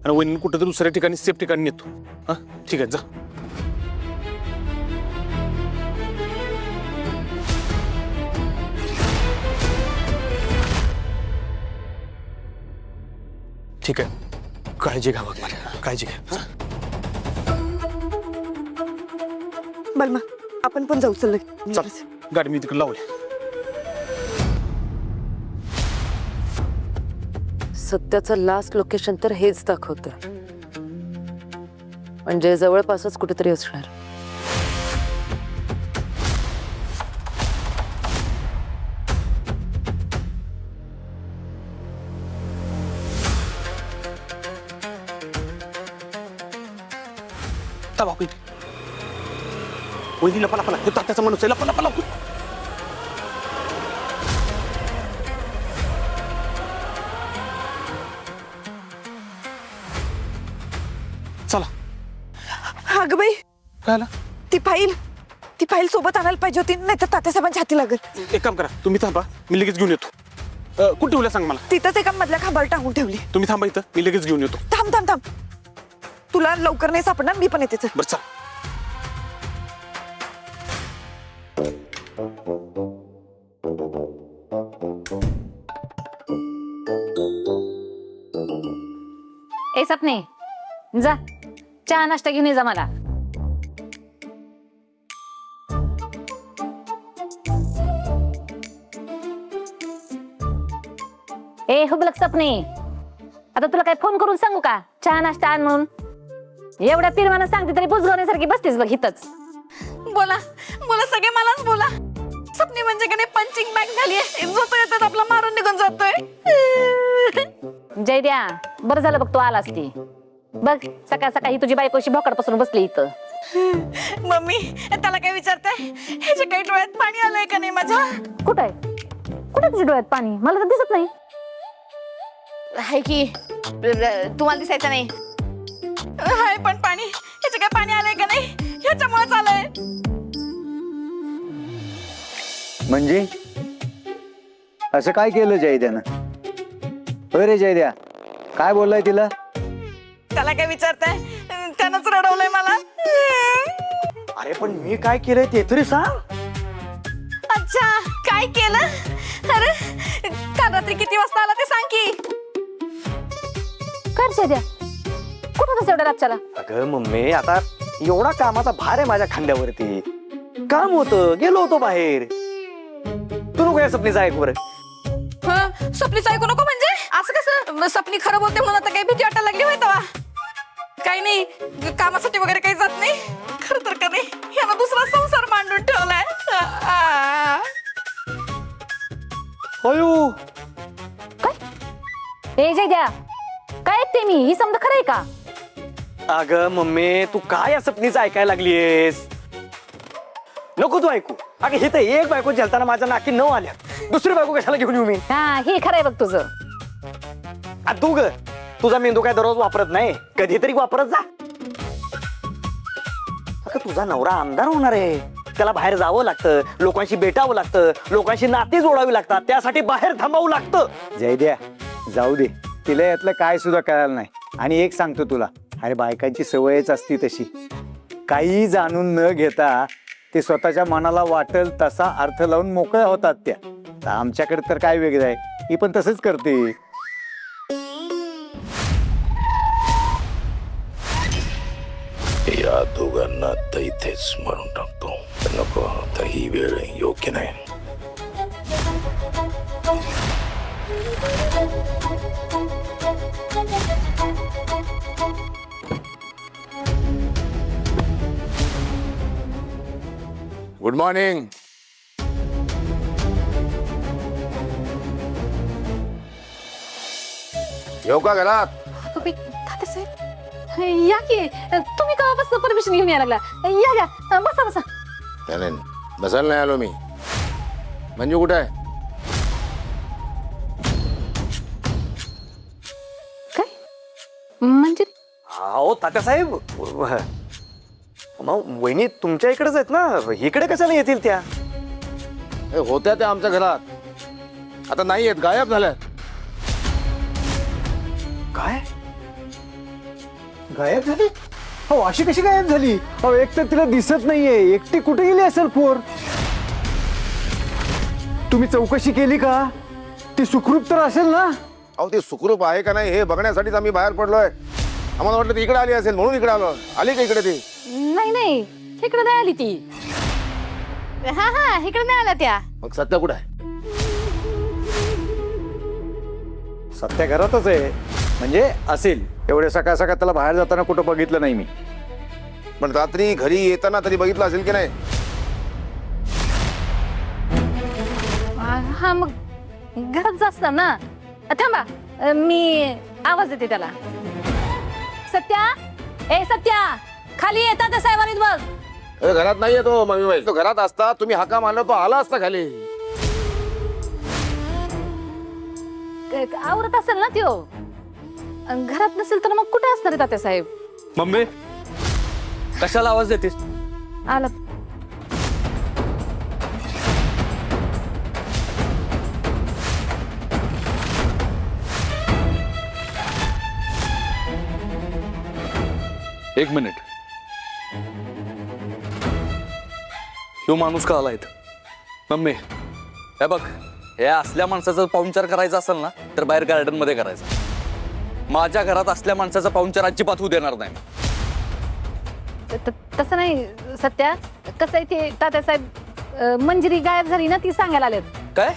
आणि वहिनी कुठेतरी दुसऱ्या ठिकाणी सेफ ठिकाणी नेतो. हा ठीक आहे, जा. ठीक आहे, काळजी घ्या बघ मला, काळजी घ्या. बलमा आपण पण जाऊ. चल चल, गाडी मी तिकडे लावली. सत्याचं लास्ट लोकेशन तर हेच दाखवतं, म्हणजे जवळपासच कुठेतरी असणार. वहिनी लपा लपा, हे तात्याचा माणूस आहे, लपा लपा लपा. चला. अगं बाई, काय आलं? ती फाईल सोबत आणायला पाहिजे होती, नाही तर तात्यासाहेबांच्या हाती लागल. एक काम करा, तुम्ही थांबा, मी लगेच घेऊन येतो. कुठे ठेवलं सांग मला. तिथंच एका मधल्या खांबाला टांगून ठेवली. तुम्ही थांबा इथं, मी लगेच घेऊन येतो. थांब थांब थांब, तुला लवकर नाही सापडणार, मी पण येते. चल. बरं चल. ए सपने, जा चहा नाश्ता घेऊन ये जा मला. ए हुबलक सपने, आता तुला काय फोन करून सांगू का चहा नाश्ता आण म्हणून? एवढ्या पिरवानं सांगते तरी बुजगावण्यासारखी बसतेस बघ इथंच. बोला बोला, सगळे मलाच बोला. सपनी म्हणजे का नाही पंचिंग बॅग झाली आहे, झोप येतात आपला मारून निघून जातोय. जय द्या, बरं झालं बघ तू आलास ती. बघ सकाळ सकाळी तुझी बायकोशी भोकड बसली इथं. मम्मी त्याला काय विचारताय? ह्याच्या काही डोळ्यात पाणी आलंय का नाही माझ्या? कुठं आहे, कुठे तुझ्या डोळ्यात पाणी? मला तर दिसत नाही. हाय की तुम्हाला दिसायचं नाही. हाय पण पाणी, ह्याचं काय पाणी आलंय का नाही? ह्याच्यामुळेच आलंय. म्हणजे असं काय केलं जयद्यानं? अरे जयद्या, काय बोललाय तिला? त्याला काय विचारताय? त्यानंच रडवलंय मला. अरे पण मी काय केलंय ते तरी सांग. अच्छा, काय केलं? अरे काल रात्री किती वाजता आला ते सांग की. कर जय द्या, कुठं होतास एवढ्या रातच्याला? अगं मम्मी, आता एवढा कामाचा भार आहे माझ्या खांद्यावरती. काम होतं, गेलो होतो बाहेर. तू नको या सपनीचा ऐक बरं. सपनीचं ऐकू नको म्हणजे? असं कसं? सपनी खरं बोलते म्हणून आता काही भीती वाटायला लागली होय तेव्हा? काही नाही, कामासाठी वगैरे काही जात नाही. खरं तर का नाही, ह्याला दुसरा संसार मांडून ठेवलाय. अयो, ए जय द्या, काय ऐकते मी? ही समजा खरं आहे का? अगं मम्मी, तू काय या सपनीचं ऐकायला लागलीयस? नको तू ऐकू. अगं हे तर एक बायको जलताना माझ्या नाकी 9 आल्या, दुसरी बायको कशाला घेऊन येऊ मी? हा, हे खरं आहे बघ तुझं. तू ग, तुझा मेंदू काय दररोज वापरत नाही, कधीतरी वापरत जा. अगं तुझा नवरा आमदार होणार आहे, त्याला बाहेर जावं लागतं, लोकांशी भेटावं लागतं, लोकांशी नाती जोडावी लागतात, त्यासाठी बाहेर थांबावं लागतं. जयद्या, जाऊ दे, तिला यातलं काय सुद्धा कळालं नाही. आणि एक सांगतो तुला, अरे बायकांची सवयच असती तशी, काही जाणून न घेता ते स्वतःच्या मनाला वाटेल तसा अर्थ लावून मोकळ्या होतात त्या. आमच्याकडे तर काय वेगळं आहे, ही पण तसंच करते. या दोघांना आता इथेच मारून टाकतो. नको, आता ही वेळ योग्य नाही. Good morning. येऊ का घरात? या की, तुम्ही केव्हापासून परमिशन घेऊन यायला लागला? या या, बसा बसा. नाही, बसायला नाही आलो मी. मंजू कुठे आहे? काय म्हणजे? हो तात्यासाहेब, मग वहिनी तुमच्या इकडेच आहेत ना, इकडे कशाला येतील त्या? होत्या त्या आमच्या घरात, आता नाही आहेत, गायब झाल्यात. काय? गायब झाली? हो, अशी कशी गायब झाली? हो, एक तर तिला दिसत नाहीये, एकटी कुठे गेली असेल पोर? तुम्ही चौकशी केली का? ती सुखरूप तर असेल ना? अहो ती सुखरूप आहे का नाही हे बघण्यासाठीच आम्ही बाहेर पडलोय. आम्हाला वाटलं ती इकडे आली असेल म्हणून इकडे आलो. आली का इकडे ती? नाही इकडे नाही आली ती. हा इकडे नाही आल्या त्या. मग सत्या कुठे आहे? सत्या घरातच आहे. म्हणजे असेल. एवढे सकाळ सकाळ त्याला बाहेर जाताना कुठं बघितलं नाही मी. पण रात्री घरी येताना तरी बघितलं असेल की नाही? हा मग घरात असणार ना. थांबा मी आवाज देते त्याला. सत्या, ए सत्या, खाली येतात साहेबांनी बघ. अरे घरात नाहीये तो मम्मीबाई. तो घरात असता तुम्ही हाका मारला तो आला असता खाली. आवरत असेल ना त्यो. घरात नसेल तर मग कुठे असणार आहे तात्या साहेब? मम्मी कशाला आवाज देतेस? आला. एक मिनिट. ह्यो माणूस का आला इथं? मम्मी हे बघ, हे असल्या माणसाचा पाहुणचार करायचा असेल ना तर बाहेर गार्डन मध्ये करायचा. माझ्या घरात असल्या माणसाचा पाहुणचार अजिबात होऊ देणार नाही. तसं नाही सत्या. कसं आहे ते तात्यासाहेब, मंजिरी गायब झाली ना ती सांगायला आलेत. काय?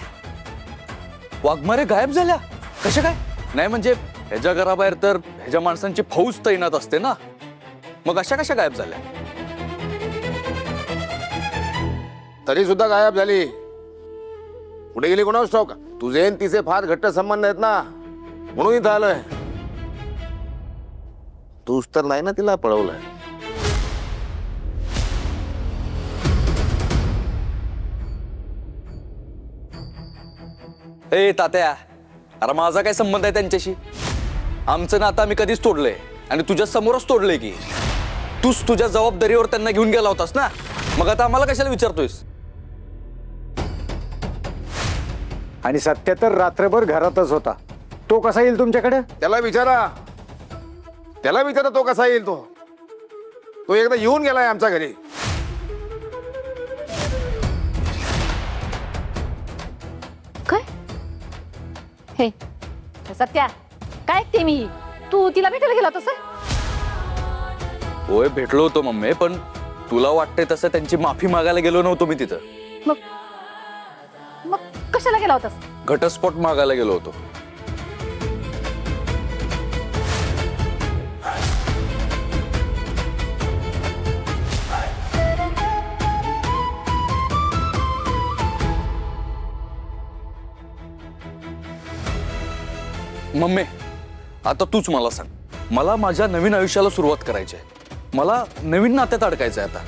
वाघमारे गायब झाल्या? कशा काय? नाही म्हणजे ह्याच्या घराबाहेर तर ह्याच्या माणसांची फौज तैनात असते ना, मग अशा कशा गायब झाल्या? तरी सुद्धा गायब झाली. कुठे गेली कोणाच ठाऊक? तुझे आणि तिचे फार घट्ट संबंध आहेत ना म्हणून इथं आलोय. तूच तर नाही ना तिला पळवलंय. ए तात्या, अरे माझा काय संबंध आहे त्यांच्याशी? आमचं नातं आम्ही कधीच तोडलंय आणि तुझ्या समोरच तोडलंय की. तूच तुझ्या जबाबदारीवर त्यांना घेऊन गेला होतास ना, मग आता आम्हाला कशाला विचारतोयस? आणि सत्य तर रात्रभर घरातच होता. तो कसा येईल तुमच्याकडे? त्याला विचारा तो कसा येईल. तो एकदा येऊन गेलाय आमच्या घरी. काय हे सत्या, काय ऐकते मी? तू तिला भेटायला गेला तसं? होय भेटलो होतो मम्मी, पण तुला वाटतंय तसं त्यांची माफी मागायला गेलो नव्हतो मी तिथं. मग कशाला गेला होतास? घटस्फोट मागायला गेलो होतो. मम्मी आता तूच मला सांग, मला माझ्या नवीन आयुष्याला सुरुवात करायची आहे. मला नवीन नात्यात अडकायचं आहे आता.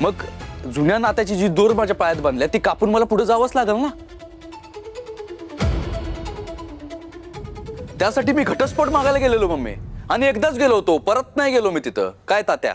मग जुन्या नात्याची जी दोर माझ्या पायात बांधल्या ती कापून मला पुढे जावंच लागेल ना. त्यासाठी मी घटस्फोट मागायला गेलेलो मम्मी, आणि एकदाच गेलो होतो, परत नाही गेलो मी तिथं. काय तात्या?